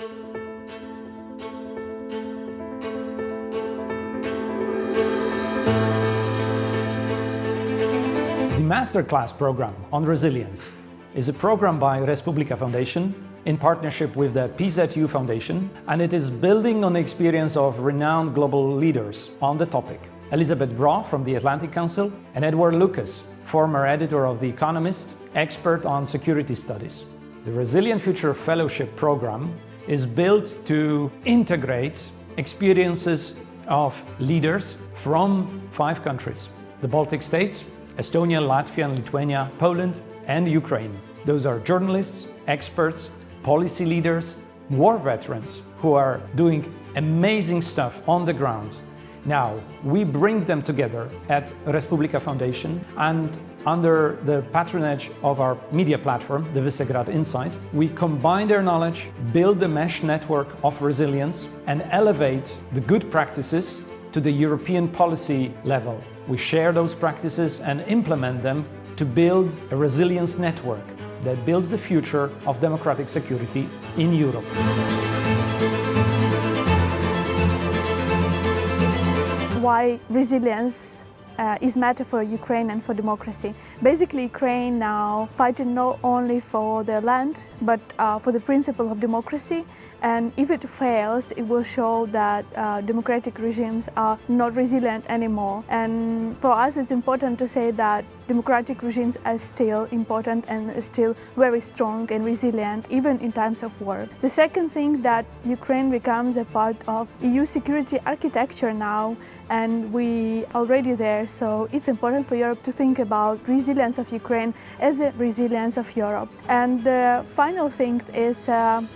The masterclass program on resilience is a program by Res Publica Foundation in partnership with the PZU Foundation, and it is building on the experience of renowned global leaders on the topic. Elisabeth Braw from the Atlantic Council and Edward Lucas, former editor of The Economist, expert on security studies. The Resilient Future Fellowship program is built to integrate experiences of leaders from 5 countries: the Baltic states, Estonia, Latvia and Lithuania, Poland and Ukraine. Those are journalists, experts, policy leaders, war veterans who are doing amazing stuff on the ground. Now, we bring them together at Res Publica Foundation, and under the patronage of our media platform, the Visegrad Insight, we combine their knowledge, build a mesh network of resilience, and elevate the good practices to the European policy level. We share those practices and implement them to build a resilience network that builds the future of democratic security in Europe. Why resilience is matter for Ukraine and for democracy. Basically, Ukraine now fighting not only for their land, but for the principle of democracy. And if it fails, it will show that democratic regimes are not resilient anymore. And for us, it's important to say that democratic regimes are still important and still very strong and resilient, even in times of war. The second thing, that Ukraine becomes a part of EU security architecture now, and we already there. So it's important for Europe to think about resilience of Ukraine as a resilience of Europe. And the final thing is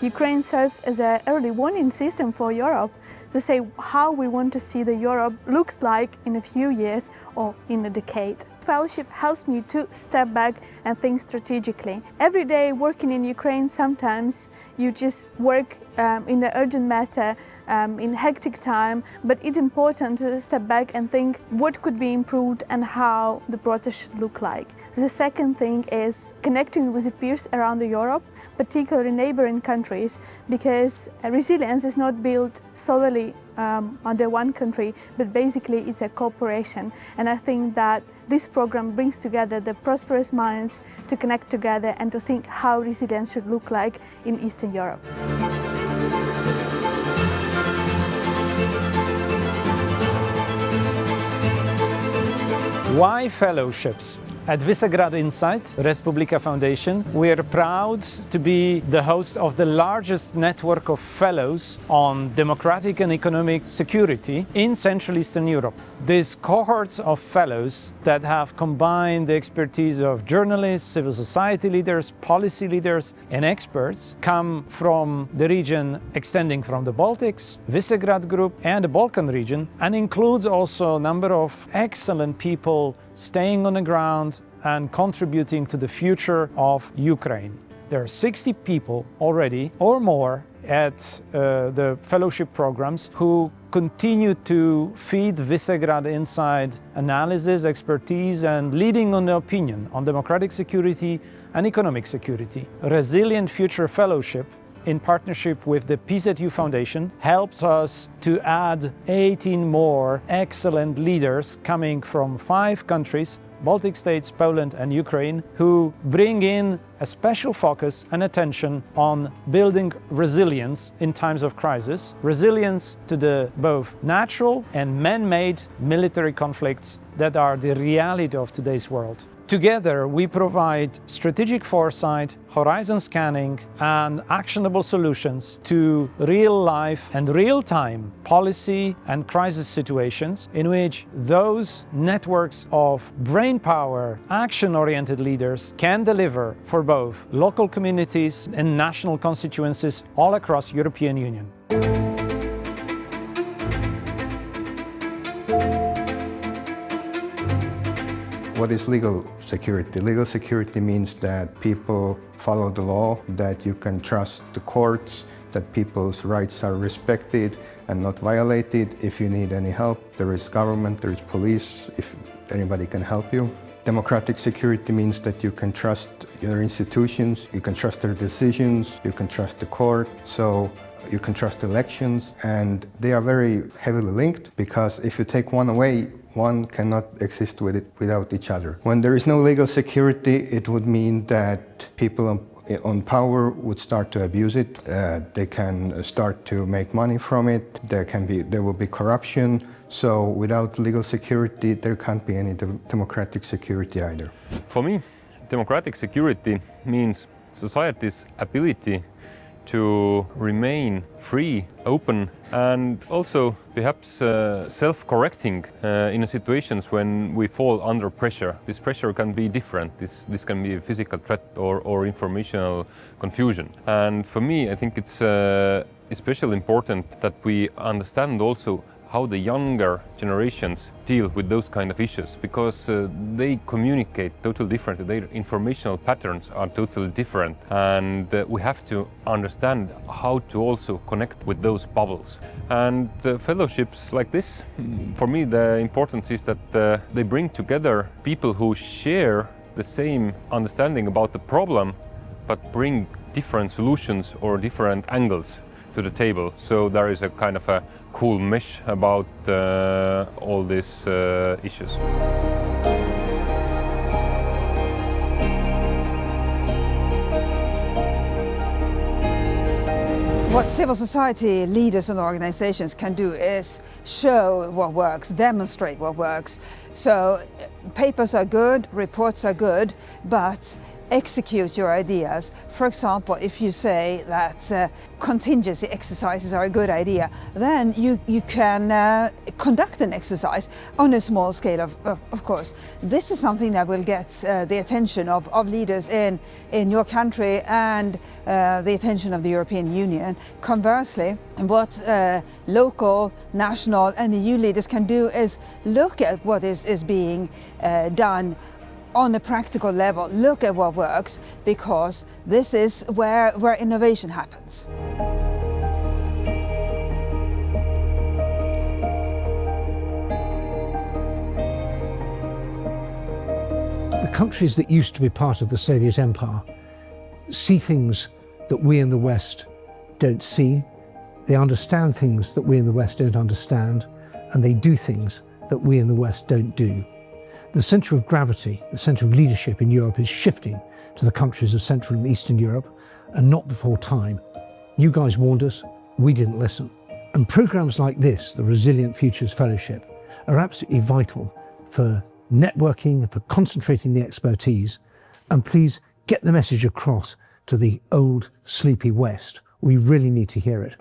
Ukraine serves as an early warning system for Europe to say how we want to see the Europe looks like in a few years or in a decade. Fellowship helps me to step back and think strategically. Every day working in Ukraine, sometimes you just work in the urgent matter, in hectic time, but it's important to step back and think what could be improved and how the process should look like. The second thing is connecting with the peers around Europe, particularly neighboring countries, because resilience is not built solely under one country, but basically it's a cooperation. And I think that this program brings together the prosperous minds to connect together and to think how resilience should look like in Eastern Europe. Why fellowships? At Visegrad Insight, Res Publica Foundation, we are proud to be the host of the largest network of fellows on democratic and economic security in Central Eastern Europe. These cohorts of fellows that have combined the expertise of journalists, civil society leaders, policy leaders and experts come from the region extending from the Baltics, Visegrad Group and the Balkan region, and includes also a number of excellent people staying on the ground and contributing to the future of Ukraine. There are 60 people already or more at the fellowship programs who continue to feed Visegrad Insight analysis, expertise and leading on the opinion on democratic security and economic security. Resilient Future Fellowship, in partnership with the PZU Foundation, helps us to add 18 more excellent leaders coming from 5 countries, Baltic states, Poland and Ukraine, who bring in a special focus and attention on building resilience in times of crisis, resilience to the both natural and man-made military conflicts that are the reality of today's world. Together, we provide strategic foresight, horizon scanning, and actionable solutions to real-life and real-time policy and crisis situations in which those networks of brainpower, action-oriented leaders can deliver for both local communities and national constituencies all across European Union. What is legal security? Legal security means that people follow the law, that you can trust the courts, that people's rights are respected and not violated. If you need any help, there is government, there is police, if anybody can help you. Democratic security means that you can trust your institutions, you can trust their decisions, you can trust the court. So you can trust elections, and they are very heavily linked, because if you take one away, one cannot exist without each other. When there is no legal security, it would mean that people on power would start to abuse it. They can start to make money from it. There will be corruption. So without legal security, there can't be any democratic security either. For me, democratic security means society's ability to remain free, open, and also perhaps self-correcting in situations when we fall under pressure. This pressure can be different. This can be a physical threat or informational confusion. And for me, I think it's especially important that we understand also how the younger generations deal with those kind of issues, because they communicate totally differently. Their informational patterns are totally different, and we have to understand how to also connect with those bubbles. And fellowships like this, for me, the importance is that they bring together people who share the same understanding about the problem, but bring different solutions or different angles to the table. So there is a kind of a cool mesh about all these issues. What civil society leaders and organizations can do is show what works, demonstrate what works. So papers are good, reports are good, but execute your ideas. For example, if you say that contingency exercises are a good idea, then you can conduct an exercise on a small scale, of course. This is something that will get the attention of leaders in your country and the attention of the European Union. Conversely, what local, national and EU leaders can do is look at what is being done on a practical level, look at what works, because this is where innovation happens. The countries that used to be part of the Soviet Empire see things that we in the West don't see. They understand things that we in the West don't understand, and they do things that we in the West don't do. The centre of gravity, the centre of leadership in Europe is shifting to the countries of Central and Eastern Europe, and not before time. You guys warned us, we didn't listen. And programmes like this, the Resilient Futures Fellowship, are absolutely vital for networking, for concentrating the expertise, and please get the message across to the old, sleepy West. We really need to hear it.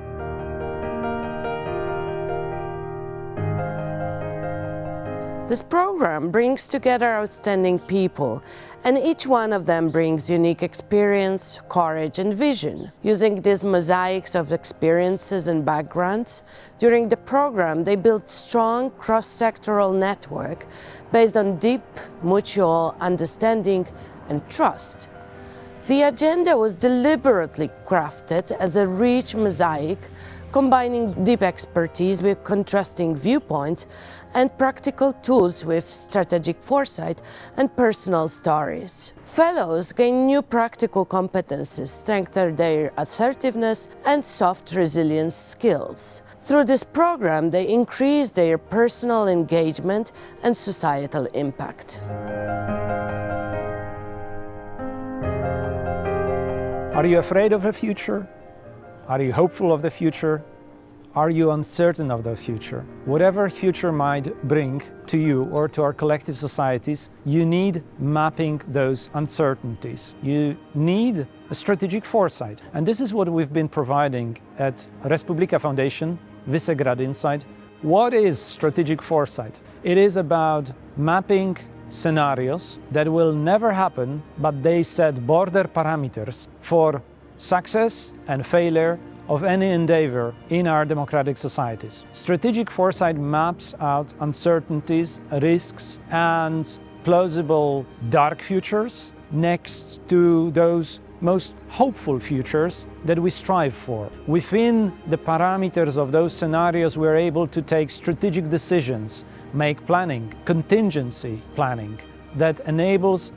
This program brings together outstanding people, and each one of them brings unique experience, courage and vision. Using these mosaics of experiences and backgrounds, during the program they built strong cross-sectoral network based on deep mutual understanding and trust. The agenda was deliberately crafted as a rich mosaic, combining deep expertise with contrasting viewpoints and practical tools with strategic foresight and personal stories. Fellows gain new practical competencies, strengthen their assertiveness and soft resilience skills. Through this program, they increase their personal engagement and societal impact. Are you afraid of the future? Are you hopeful of the future? Are you uncertain of the future? Whatever future might bring to you or to our collective societies, you need mapping those uncertainties. You need a strategic foresight. And this is what we've been providing at Res Publica Foundation, Visegrad Insight. What is strategic foresight? It is about mapping scenarios that will never happen, but they set border parameters for success and failure of any endeavor in our democratic societies. Strategic foresight maps out uncertainties, risks, and plausible dark futures next to those most hopeful futures that we strive for. Within the parameters of those scenarios, we're able to take strategic decisions, make planning, contingency planning, that enables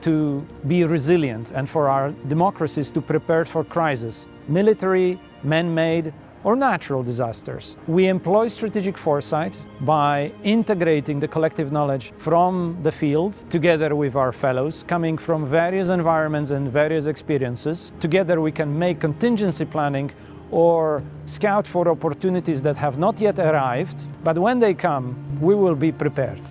to be resilient and for our democracies to prepare for crisis. Military man-made or natural disasters. We employ strategic foresight by integrating the collective knowledge from the field together with our fellows coming from various environments and various experiences. Together we can make contingency planning or scout for opportunities that have not yet arrived, but when they come, we will be prepared.